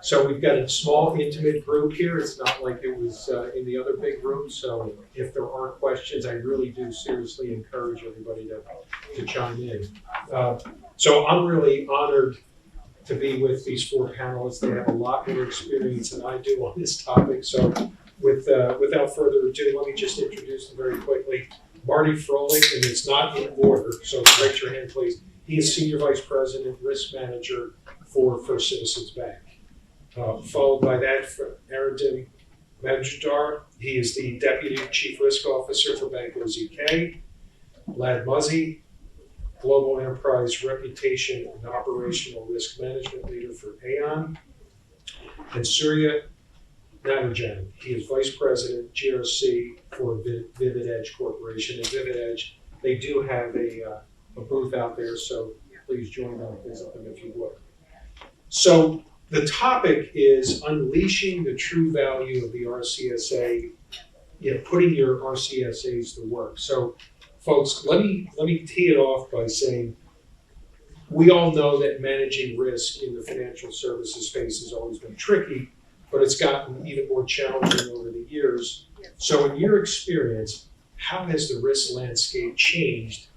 So we've got a small, intimate group here. It's not like it was in the other big rooms. So if there are questions, I really do seriously encourage everybody to chime in. So I'm really honored to be with these four panelists. They have a lot more experience than I do on this topic. So without further ado, let me just introduce them very quickly. Marty Froelich, and it's not in order, so raise your hand, please. He is Senior Vice President, Risk Manager for First Citizens Bank. Followed by that, Arundin Majumdar. He is the Deputy Chief Risk Officer for Bank OZK. Lad Muzzy, Global Enterprise Reputation and Operational Risk Management Leader for Aon. And Surya Nanajan. He is Vice President, GRC for Vivid Edge Corporation. And Vivid Edge, they do have a booth out there, so please join them, visit them if you would. So the topic is unleashing the true value of the RCSA, putting your RCSAs to work. So folks, let me tee it off by saying, we all know that managing risk in the financial services space has always been tricky, but it's gotten even more challenging over the years. So in your experience, how has the risk landscape changed,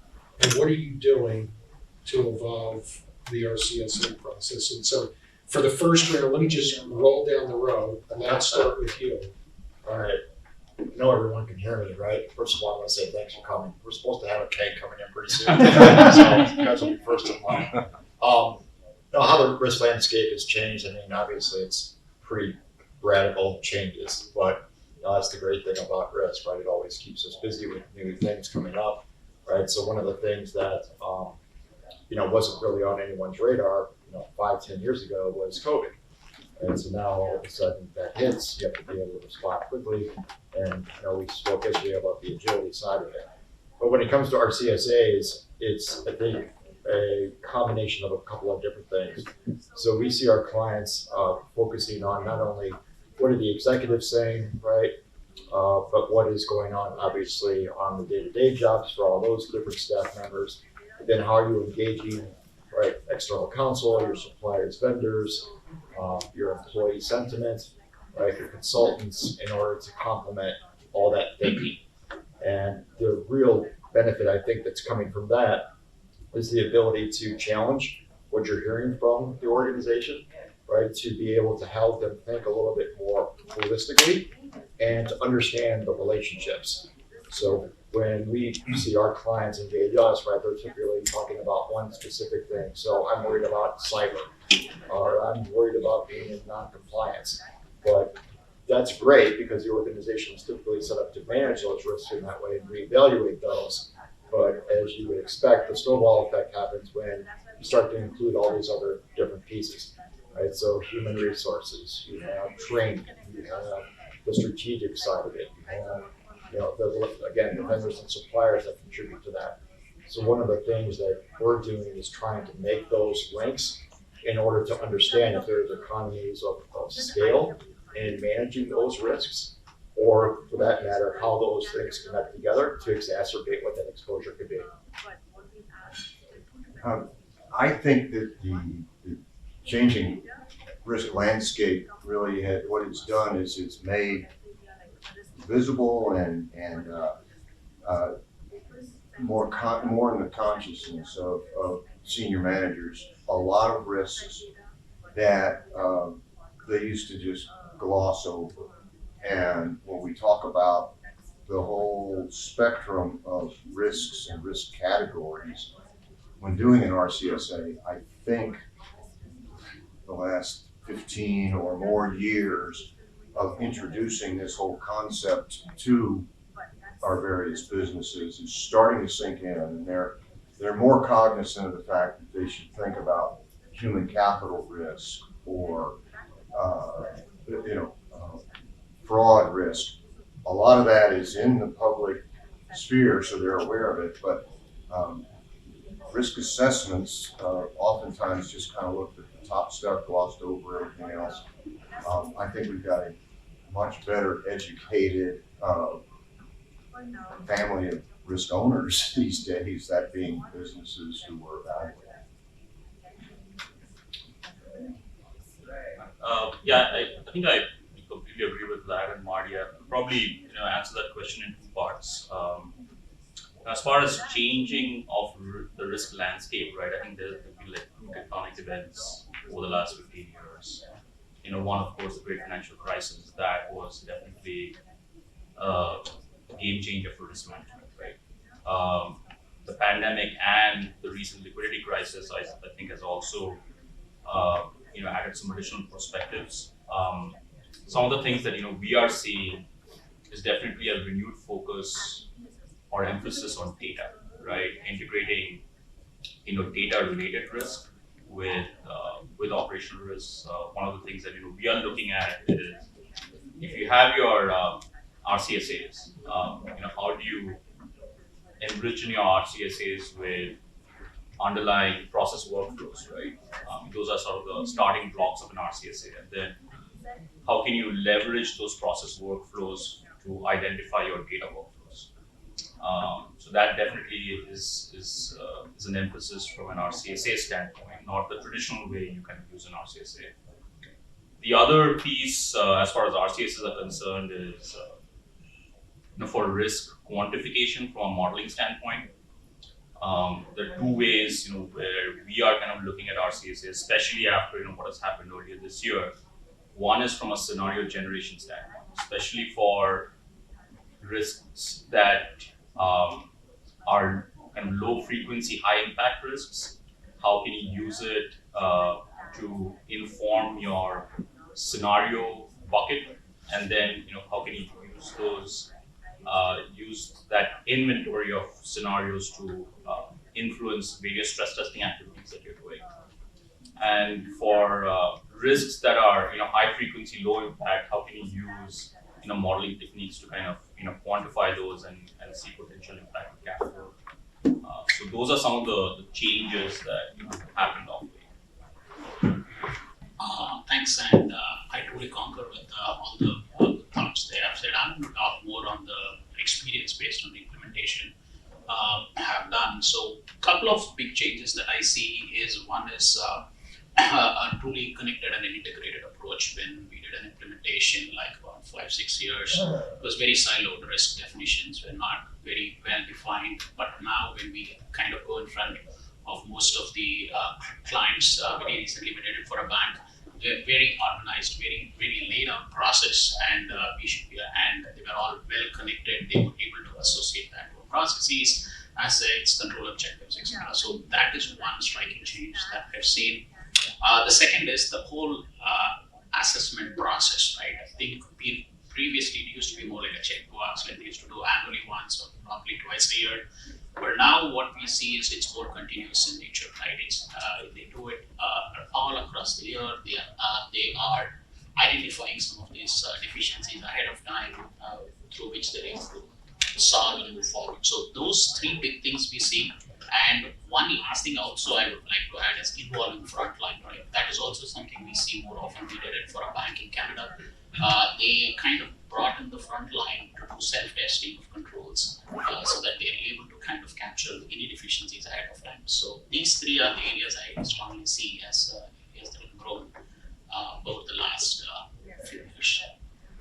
and what are you doing to evolve the RCSA process? And so for the first round, let me just roll down the road, and I'll start with you. All right. I know everyone can hear me, right? First of all, I want to say thanks for coming. We're supposed to have a cake coming in pretty soon, so you guys will be first in line. How the risk landscape has changed, I mean, obviously it's pretty radical changes, but that's the great thing about risk, right? It always keeps us busy with new things coming up, right? So one of the things that, wasn't really on anyone's radar, 5-10 years ago was COVID. And so now all of a sudden that hits, you have to be able to respond quickly. And we spoke yesterday about the agility side of it. But when it comes to RCSAs, it's, I think, a combination of a couple of different things. So we see our clients focusing on not only what are the executives saying, right, but what is going on, obviously, on the day-to-day jobs for all those different staff members. And then how are you engaging, right, external counsel, your suppliers, vendors, your employee sentiment, right, your consultants, in order to complement all that thinking. And the real benefit, I think, that's coming from that is the ability to challenge what you're hearing from the organization, right, to be able to help them think a little bit more holistically and to understand the relationships. So when we see our clients engage us, right, they're typically talking about one specific thing. So I'm worried about cyber, or I'm worried about being in non-compliance. But that's great because the organization is typically set up to manage those risks in that way and reevaluate those. But as you would expect, the snowball effect happens when you start to include all these other different pieces, right? So human resources, you have training, you have the strategic side of it, you have the vendors and suppliers that contribute to that. So one of the things that we're doing is trying to make those links in order to understand if there's economies of scale in managing those risks, or for that matter, how those things connect together to exacerbate what that exposure could be. I think that the changing risk landscape really what it's done is it's made visible and more in the consciousness of senior managers a lot of risks that they used to just gloss over. And when we talk about the whole spectrum of risks and risk categories, when doing an RCSA, I think the last 15 or more years of introducing this whole concept to our various businesses is starting to sink in, and they're more cognizant of the fact that they should think about human capital risk or fraud risk. A lot of that is in the public sphere, so they're aware of it, but risk assessments oftentimes just kind of looked at the top stuff, glossed over everything else. I think we've got a much better educated family of risk owners these days, that being businesses who are evaluating. I think I completely agree with Vlad and Marty. I'll probably answer that question in two parts. As far as changing of the risk landscape, right? I think there's been like two tectonic events over the last 15 years. One of course the great financial crisis that was definitely a game changer for risk management, right? The pandemic and the recent liquidity crisis, I think, has also added some additional perspectives. Some of the things that we are seeing is definitely a renewed focus or emphasis on data, right? Integrating data related risk with operational risk. One of the things that we are looking at is if you have your RCSAs, how do you enrich in your RCSAs with underlying process workflows, right? Those are sort of the starting blocks of an RCSA, and then how can you leverage those process workflows to identify your data workflows? So that definitely is an emphasis from an RCSA standpoint, not the traditional way you can use an RCSA. The other piece, as far as RCSAs are concerned, is for risk quantification from a modeling standpoint. There are two ways, where we are kind of looking at RCSA, especially after what has happened earlier this year. One is from a scenario generation standpoint, especially for risks that are kind of low frequency, high impact risks. How can you use it to inform your scenario bucket, and then how can you use that inventory of scenarios to influence various stress testing activities that you're doing. And for risks that are high frequency, low impact, how can you use modeling techniques to kind of quantify those and see potential impact on cash flow. So those are some of the changes that happened off the way. Thanks, and I totally concur with all the thoughts they have said. I'm going to talk more on the experience based on the implementation have done. So a couple of big changes that I see is one is a truly connected and an integrated approach. When we did an implementation like about 5-6 years, it was very siloed. Risk definitions were not very well defined, but now when we kind of go in front of most of the clients, very recently we did it for a bank, they're very organized, very laid out process, and and they were all well connected. They were able to associate that to processes, assets, control objectives, etc. So that is one striking change that I've seen. The second is the whole assessment process, right? I think previously it used to be more like a checkbox, like they used to do annually once or probably twice a year. But now what we see is it's more continuous in nature, right? It's they do it all across the year. They are identifying some of these deficiencies ahead of time through which they need to solve and move forward. So those three big things we see. And one last thing also I would like to add is involving frontline, right? That is also something we see more often. We did it for a bank in Canada. They kind of brought in the front line to do self-testing of controls so that they're able to kind of capture any deficiencies ahead of time. So these three are the areas I strongly see as areas that have grown over the last few years.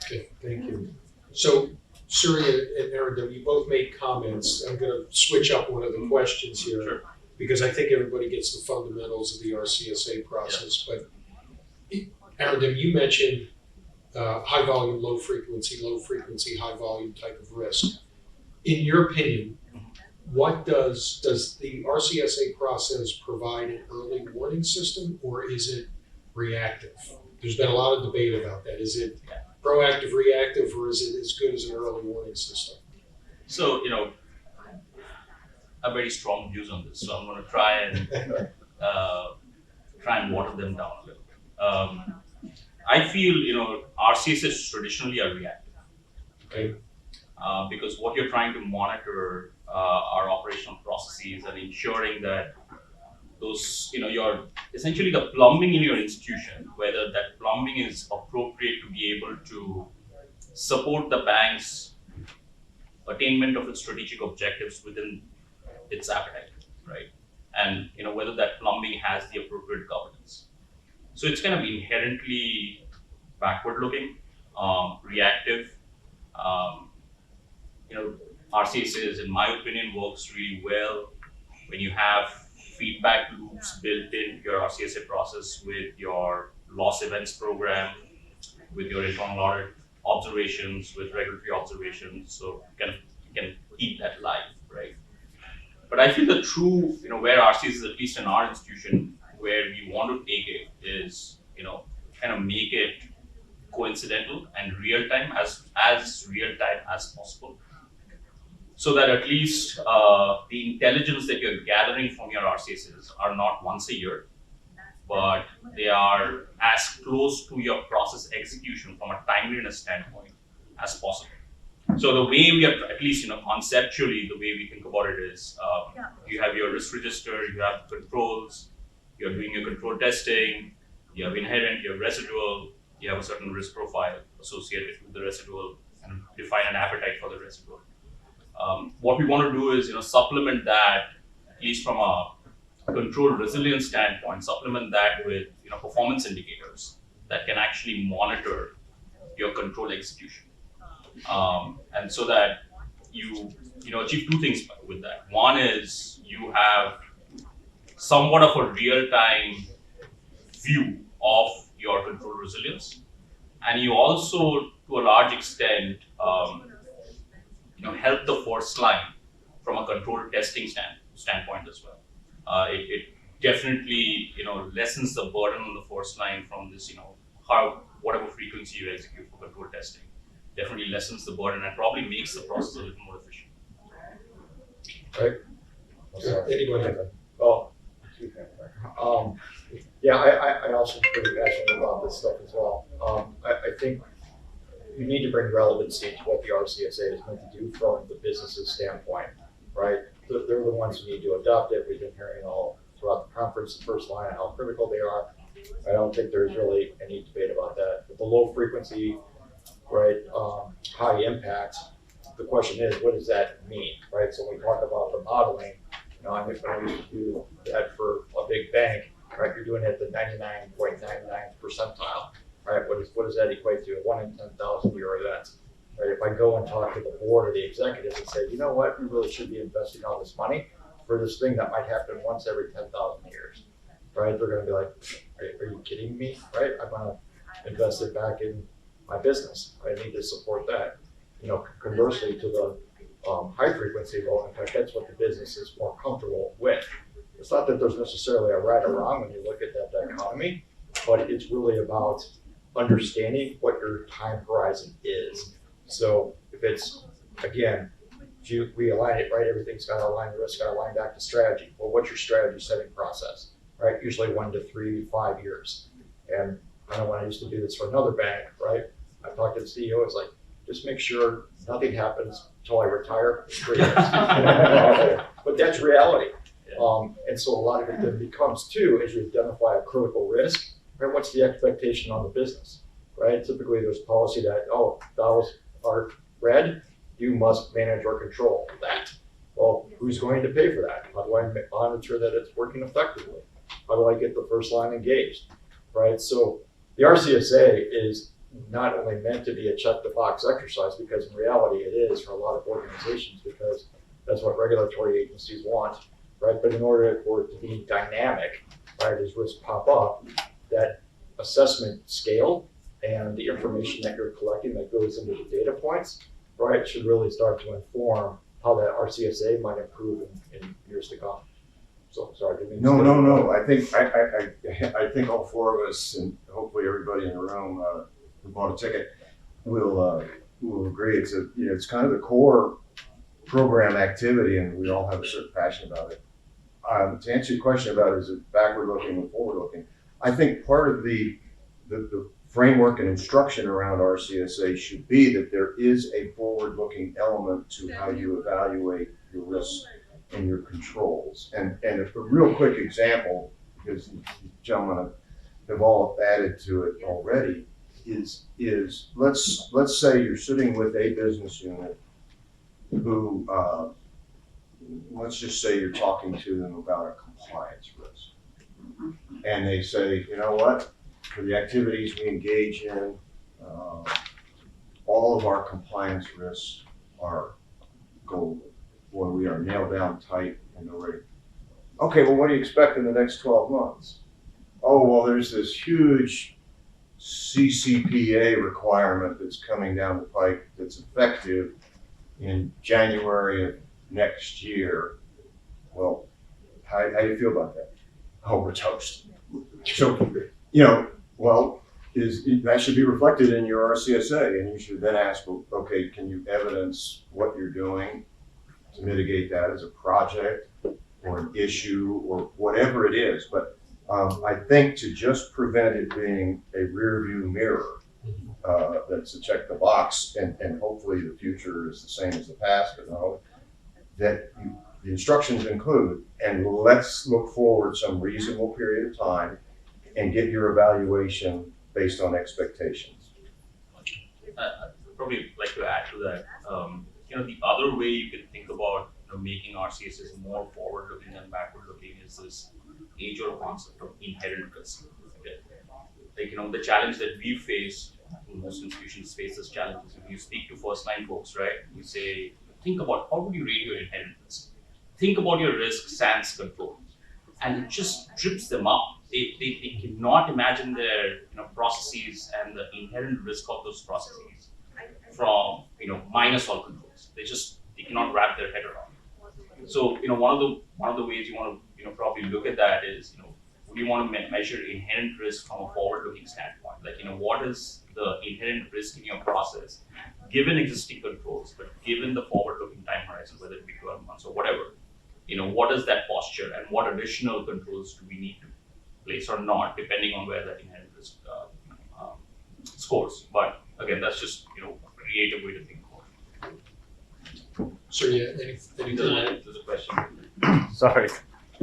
Okay, thank you. So Surya and Aaron, you both made comments. I'm going to switch up one of the questions here. Sure. Because I think everybody gets the fundamentals of the RCSA process. Yeah. But Aaron, you mentioned high volume, low frequency, high volume type of risk. In your opinion, what does the RCSA process provide an early warning system, or is it reactive? There's been a lot of debate about that. Is it proactive, reactive, or is it as good as an early warning system? So, I have very strong views on this, so I'm going to try and water them down a little bit. I feel, RCSs traditionally are reactive, right? Because what you're trying to monitor are operational processes and ensuring that those, your essentially the plumbing in your institution, whether that plumbing is appropriate to be able to support the bank's attainment of its strategic objectives within its appetite, right? And whether that plumbing has the appropriate governance. So it's kind of inherently backward-looking, reactive. Um, RCSA, in my opinion, works really well when you have feedback loops built in your RCSA process with your loss events program, with your internal audit observations, with regulatory observations. So you can keep that live, right? But I feel the true, where RCSA is, at least in our institution, where we want to take it is, kind of make it coincidental and real time, as real time as possible, so that at least the intelligence that you're gathering from your RCSs are not once a year, but they are as close to your process execution from a timeliness standpoint as possible. So the way we are, at least conceptually, the way we think about it is, you have your risk register, you have controls, you're doing your control testing, you have inherent, you have residual, you have a certain risk profile associated with the residual, and define an appetite for the residual. What we want to do is, supplement that, at least from a control resilience standpoint, supplement that with, performance indicators that can actually monitor your control execution. And so that you achieve two things with that. One is you have somewhat of a real-time view of your control resilience, and you also, to a large extent, help the first line from a control testing standpoint as well. It definitely lessens the burden on the first line from this, whatever frequency you execute for control testing. Definitely lessens the burden and probably makes the process a little more efficient. Right. Anybody? Well, yeah, I also am pretty passionate about this stuff as well. I think you need to bring relevancy to what the RCSA is meant to do from the business's standpoint, right? They're the ones who need to adopt it. We've been hearing all throughout the conference, the first line, how critical they are. I don't think there's really any debate about that. But the low frequency, right, high impact, the question is, what does that mean, right? So when we talk about the modeling, I used to do that for a big bank, right? You're doing it at the 99.99 percentile, right? What does that equate to? A 1 in 10,000 year event, right? If I go and talk to the board or the executives and say, you know what, we really should be investing all this money for this thing that might happen once every 10,000 years, right? They're going to be like, are you kidding me, right? I'm going to invest it back in my business. I need to support that. Conversely to the high frequency, well, in fact, that's what the business is more comfortable with. It's not that there's necessarily a right or wrong when you look at that dichotomy, but it's really about understanding what your time horizon is. So if it's, again, we align it, right? Everything's got to align, the risk got to align back to strategy. Well, what's your strategy setting process, right? Usually 1 to 3 to 5 years. And I know when I used to do this for another bank, right? I talked to the CEO, it's like, just make sure nothing happens until I retire in 3 years. But that's reality. And so a lot of it then becomes too, as you identify a critical risk, right? What's the expectation on the business, right? Typically there's policy that, dollars are red, you must manage or control that. Well, who's going to pay for that? How do I monitor that it's working effectively? How do I get the first line engaged, right? So the RCSA is not only meant to be a check the box exercise, because in reality it is for a lot of organizations, because that's what regulatory agencies want, right? But in order for it to be dynamic, right, as risks pop up, that assessment scale and the information that you're collecting that goes into the data points, right, should really start to inform how that RCSA might improve in years to come. So sorry. No. I think all 4 of us, and hopefully everybody in the room who bought a ticket will agree. It's kind of the core program activity, and we all have a certain passion about it. To answer your question about is it backward looking or forward looking, I think part of the framework and instruction around RCSA should be that there is a forward looking element to how you evaluate your risks and your controls. And a real quick example, because these gentlemen have all added to it already, is let's say you're sitting with a business unit who, let's just say you're talking to them about a compliance risk. And they say, you know what, for the activities we engage in, all of our compliance risks are golden. Boy, we are nailed down tight and already. Okay, well, what do you expect in the next 12 months? Oh, well, there's this huge CCPA requirement that's coming down the pike that's effective in January of next year. Well, how do you feel about that? Oh, we're toast. So, well, that should be reflected in your RCSA, and you should then ask, well, okay, can you evidence what you're doing to mitigate that as a project or an issue or whatever it is. But I think to just prevent it being a rear view mirror, that's a check the box, and hopefully the future is the same as the past, but no, that the instructions include, and let's look forward some reasonable period of time and get your evaluation based on expectations. I'd probably like to add to that. The other way you can think about making RCSs more forward-looking than backward-looking is this age-old concept of inherent risk. Okay? Like the challenge that we face, most institutions face this challenge. When you speak to first-line folks, right? You say, think about how would you rate your inherent risk? Think about your risk sans control, and it just trips them up. They cannot imagine their processes and the inherent risk of those processes from minus all controls. They cannot wrap their head around it. So one of the ways you want to probably look at that is would you want to measure inherent risk from a forward-looking standpoint? Like what is the inherent risk in your process given existing controls, but given the forward-looking time horizon, whether it be 12 months or whatever. What is that posture and what additional controls do we need to place or not, depending on where that inherent risk scores. But again, that's just a creative way to think about it. So yeah, anything to add? There's a question. Sorry.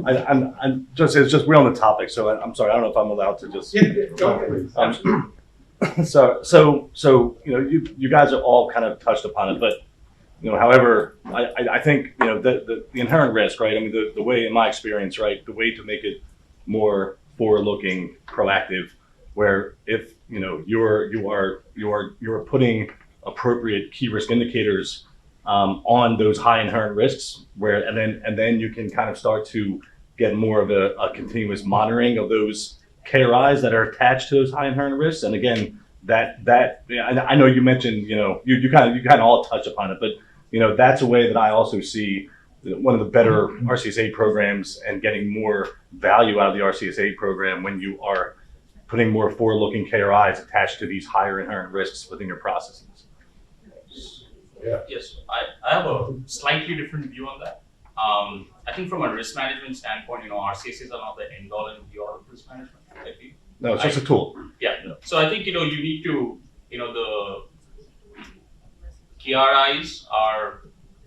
I'm just, it's just, we're on the topic, so I'm sorry, I don't know if I'm allowed to just. Yeah, go ahead. Absolutely. So you guys are all kind of touched upon it, but however, I think the inherent risk, right? I mean, the way, in my experience, right, the way to make it more forward-looking, proactive, where if you are putting appropriate key risk indicators on those high inherent risks, where and then you can kind of start to get more of a continuous monitoring of those KRIs that are attached to those high inherent risks. And again, I know you mentioned you kind of all touch upon it, but that's a way that I also see one of the better RCSA programs and getting more value out of the RCSA program when you are putting more forward-looking KRIs attached to these higher inherent risks within your processes. Yeah. Yes, I have a slightly different view on that. I think from a risk management standpoint, RCSAs are not the end-all and be-all of risk management. No, it's just a tool. Yeah. So I think you need to the KRIs are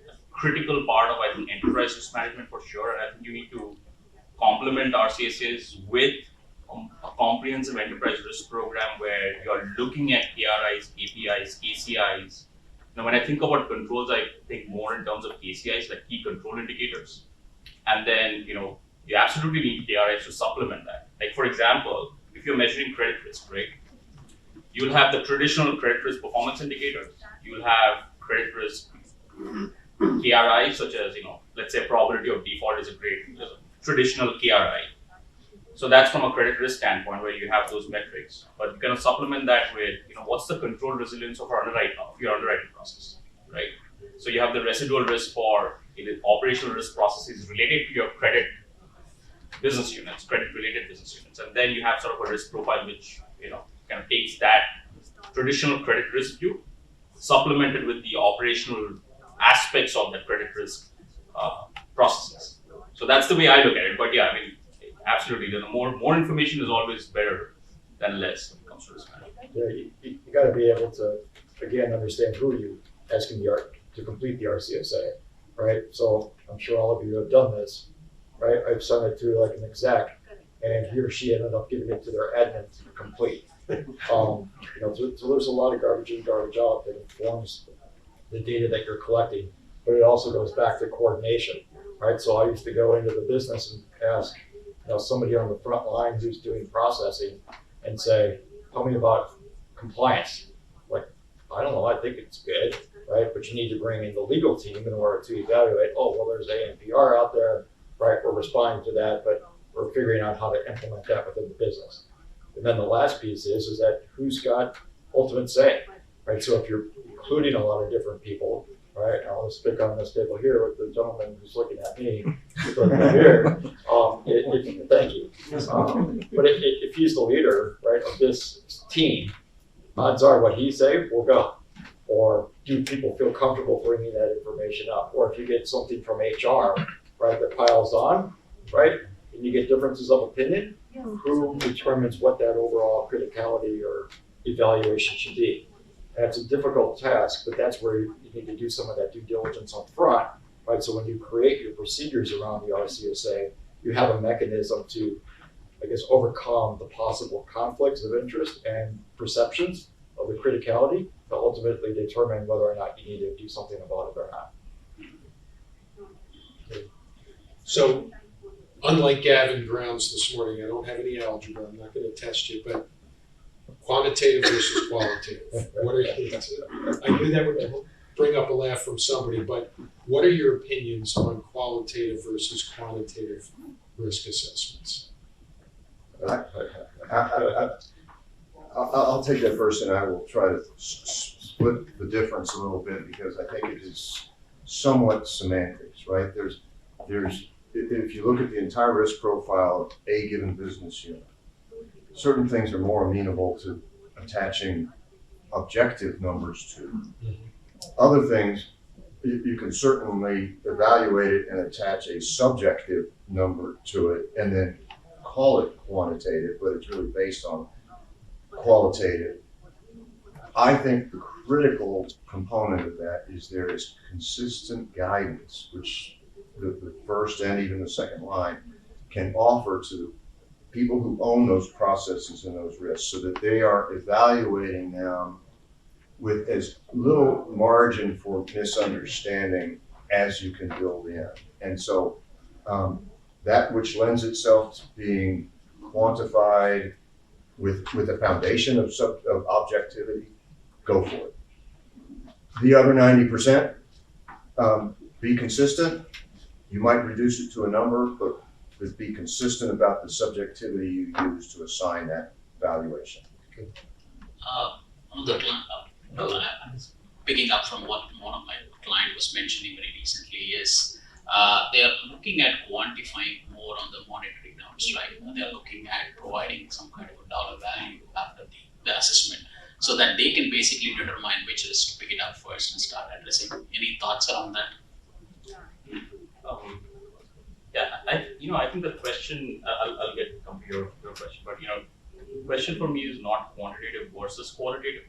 a critical part of enterprise risk management for sure, and I think you need to complement RCSAs with a comprehensive enterprise risk program where you're looking at KRIs, KPIs, KCIs. Now, when I think about controls, I think more in terms of KCIs, like key control indicators, and then you absolutely need KRIs to supplement that. Like for example, if you're measuring credit risk, right? You'll have the traditional credit risk performance indicators. You'll have credit risk KRI, such as, let's say probability of default is a traditional KRI. So that's from a credit risk standpoint where you have those metrics. But you can supplement that with, what's the control resilience of your underwriting process, right? So you have the residual risk for operational risk processes related to your credit business units, credit-related business units. And then you have sort of a risk profile which, kind of takes that traditional credit risk view, supplemented with the operational aspects of that credit risk processes. So that's the way I look at it. But yeah, I mean, absolutely, the more information is always better than less when it comes to risk management. Yeah, you got to be able to, again, understand who you asking to complete the RCSA, right? So I'm sure all of you have done this, right? I've sent it to like an exec, and he or she ended up giving it to their admin to complete. So there's a lot of garbage in, garbage out that informs the data that you're collecting, but it also goes back to coordination, right? So I used to go into the business and ask, somebody on the front line who's doing processing, and say, tell me about compliance. Like, I don't know, I think it's good, right? But you need to bring in the legal team in order to evaluate, oh, well, there's ANPR out there, right? We're responding to that, but we're figuring out how to implement that within the business. And then the last piece is that who's got ultimate say, right? So if you're including a lot of different people, right? I'll just pick on this table here with the gentleman who's looking at me here. Thank you. But if he's the leader, right, of this team, odds are what he say will go. Or do people feel comfortable bringing that information up? Or if you get something from HR, right, that piles on, right, and you get differences of opinion, who determines what that overall criticality or evaluation should be? And it's a difficult task, but that's where you need to do some of that due diligence up front, right? So when you create your procedures around the RCSA, you have a mechanism to, I guess, overcome the possible conflicts of interest and perceptions of the criticality to ultimately determine whether or not you need to do something about it or not. So, unlike Gavin Grounds this morning, I don't have any algebra, I'm not gonna test you, but quantitative versus qualitative. What are I knew that would bring up a laugh from somebody, but what are your opinions on qualitative versus quantitative risk assessments? I'll take that first, and I will try to split the difference a little bit because I think it is somewhat semantics, right? If you look at the entire risk profile of a given business unit, certain things are more amenable to attaching objective numbers to. Other things, you can certainly evaluate it and attach a subjective number to it and then call it quantitative, but it's really based on qualitative. I think the critical component of that is there is consistent guidance, which the first and even the second line can offer to people who own those processes and those risks so that they are evaluating them with as little margin for misunderstanding as you can build in. And so that which lends itself to being quantified with a foundation of objectivity, go for it. The other 90%, be consistent. You might reduce it to a number, but be consistent about the subjectivity you use to assign that valuation. Picking up from what one of my client was mentioning very recently is they are looking at quantifying more on the monetary terms, right? They are looking at providing some kind of a dollar value after the assessment so that they can basically determine which risk to pick it up first and start addressing. Any thoughts around that? I think the question, I'll come to your question, but the question for me is not quantitative versus qualitative.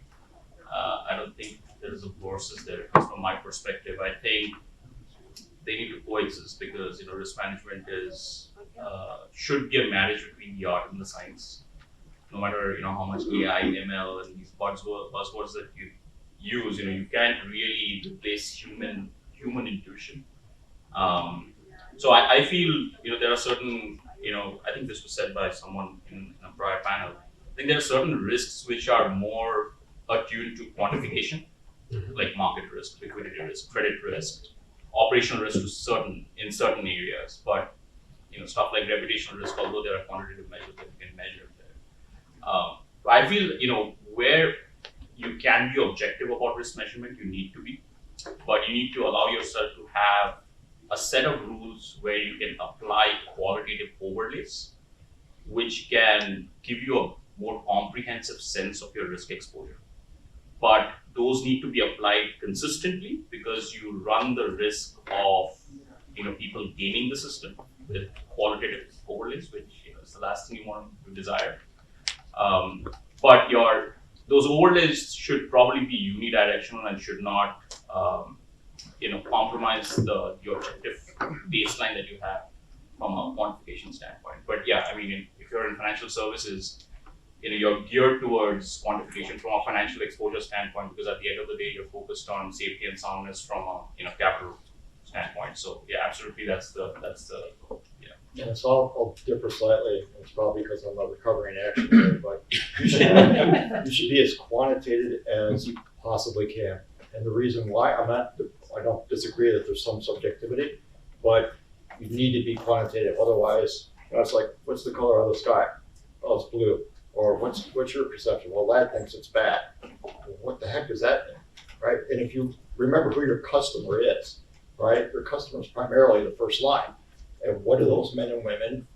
I don't think there is a versus there, at least from my perspective. I think they need to coexist because risk management should be a marriage between the art and the science. No matter how much AI, ML, and these buzzwords that you use, you can't really replace human intuition. So I feel there are certain I think this was said by someone in a prior panel. I think there are certain risks which are more attuned to quantification, like market risk, liquidity risk, credit risk, operational risk in certain areas. But stuff like reputational risk, although there are quantitative measures that you can measure there. I feel where you can be objective about risk measurement, you need to be, but you need to allow yourself to have a set of rules where you can apply qualitative overlays, which can give you a more comprehensive sense of your risk exposure. But those need to be applied consistently because you run the risk of people gaming the system with qualitative overlays, which is the last thing you want to desire. But those overlays should probably be unidirectional and should not compromise your objective baseline that you have from a quantification standpoint. But yeah, if you're in financial services, you're geared towards quantification from a financial exposure standpoint because at the end of the day, you're focused on safety and soundness from a capital standpoint. So yeah, absolutely, that's the And so I'll differ slightly. It's probably because I'm a recovering actor, but you should be as quantitative as you possibly can. And the reason why I don't disagree that there's some subjectivity, but you need to be quantitative. Otherwise, it's like, what's the color of the sky? Oh, it's blue. Or what's your perception? Well, Lad thinks it's bad. Well, what the heck does that mean, right? And if you remember who your customer is, right? Your customer is primarily the first line. And what do those men and women,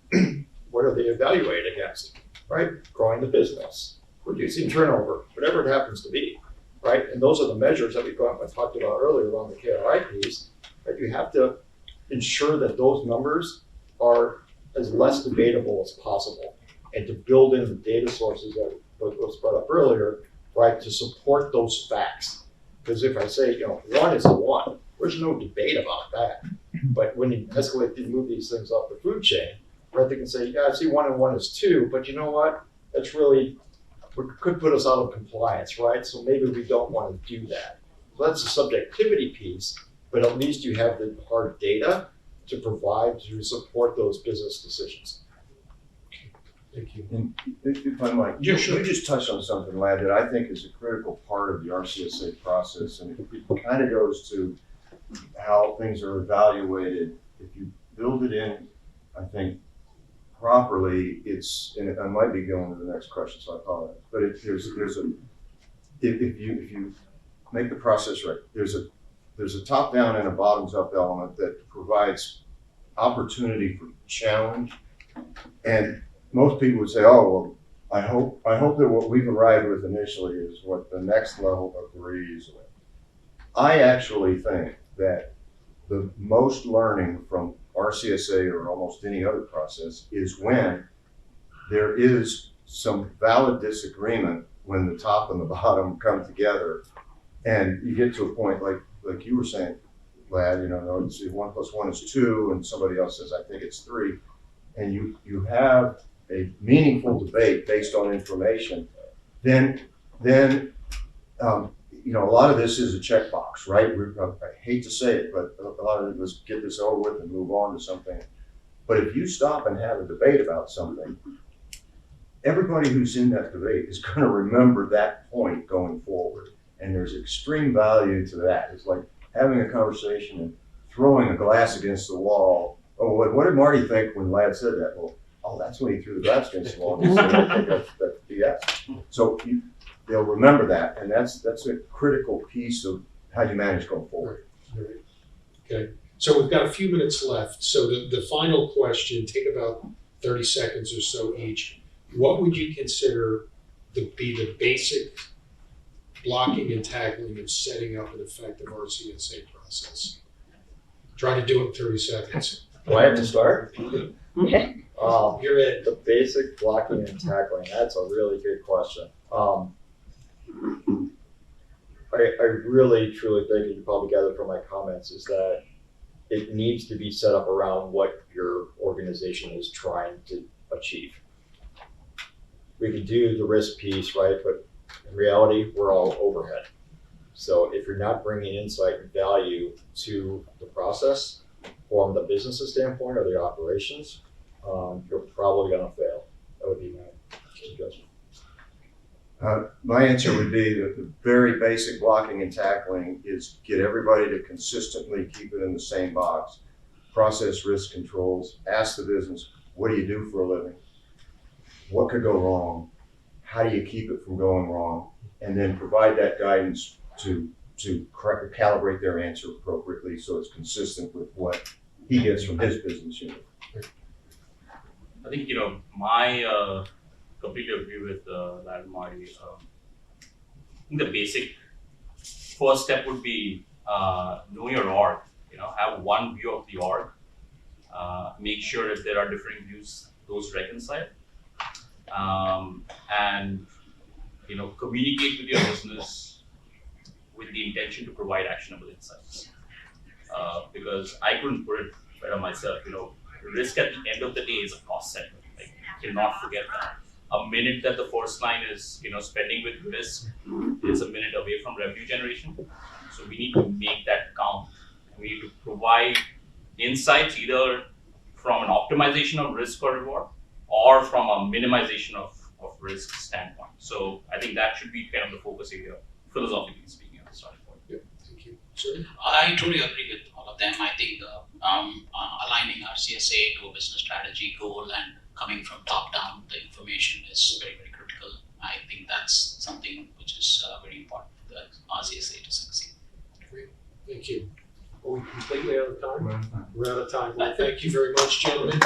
what are they evaluated against, right? Growing the business, reducing turnover, whatever it happens to be, right? And those are the measures that we talked about earlier around the KRI piece, that you have to ensure that those numbers are as less debatable as possible, and to build in the data sources that was brought up earlier, right, to support those facts. Because if I say, one is a one, there's no debate about that. But when you escalate and move these things up the food chain, right, they can say, yeah, I see 1 and 1 is 2, but you know what? That's really, could put us out of compliance, right? So maybe we don't want to do that. So that's the subjectivity piece, but at least you have the hard data to provide to support those business decisions. Thank you. And if I might, Yeah, sure. you just touched on something, Lad, that I think is a critical part of the RCSA process, and it kind of goes to how things are evaluated. If you build it in, I think, properly, and I might be going to the next question, so I apologize. But if you make the process right, there's a top-down and a bottoms-up element that provides opportunity for challenge. And most people would say, oh, well, I hope that what we've arrived with initially is what the next level agrees with. I actually think that the most learning from RCSA or almost any other process is when there is some valid disagreement, when the top and the bottom come together and you get to a point like you were saying, Lad, no, it's 1 + 1 is 2, and somebody else says, I think it's 3. And you have a meaningful debate based on information, then a lot of this is a checkbox, right? I hate to say it, but a lot of it was get this over with and move on to something. But if you stop and have a debate about something, everybody who's in that debate is going to remember that point going forward. And there's extreme value to that. It's like having a conversation and throwing a glass against the wall. Oh, what did Marty think when Lad said that? Well, that's when he threw the glass against the wall. And he said, I think that's BS. So they'll remember that, and that's a critical piece of how you manage going forward. Right. Okay, so we've got a few minutes left. So the final question, take about 30 seconds or so each. What would you consider to be the basic blocking and tackling of setting up an effective RCSA process? Try to do it in 30 seconds. Do I have to start? You're in. The basic blocking and tackling, that's a really good question. I really, truly think, and you probably gathered from my comments, is that it needs to be set up around what your organization is trying to achieve. We can do the risk piece, right? But in reality, we're all overhead. So if you're not bringing insight and value to the process from the business standpoint or the operations, you're probably going to fail. That would be my suggestion. My answer would be that the very basic blocking and tackling is get everybody to consistently keep it in the same box. Process risk controls, ask the business, what do you do for a living? What could go wrong? How do you keep it from going wrong? And then provide that guidance to calibrate their answer appropriately so it's consistent with what he gets from his business unit. I think, my completely agree with that, Marty. I think the basic first step would be know your org. Have one view of the org. Make sure if there are differing views, those reconcile. And communicate with your business with the intention to provide actionable insights. Because I couldn't put it better myself. Risk at the end of the day is a cost center. Like, you cannot forget that. A minute that the first line is, spending with risk is a minute away from revenue generation. So we need to make that count. We need to provide insights either from an optimization of risk or reward or from a minimization of risk standpoint. So I think that should be kind of the focus area, philosophically speaking, at the starting point. Thank you. Sir? I totally agree with all of them. I think aligning RCSA to a business strategy goal and coming from top down, the information is very, very critical. I think that's something which is very important for the RCSA to succeed. Great. Thank you. Are we completely out of time? We're out of time. Well, thank you very much, gentlemen.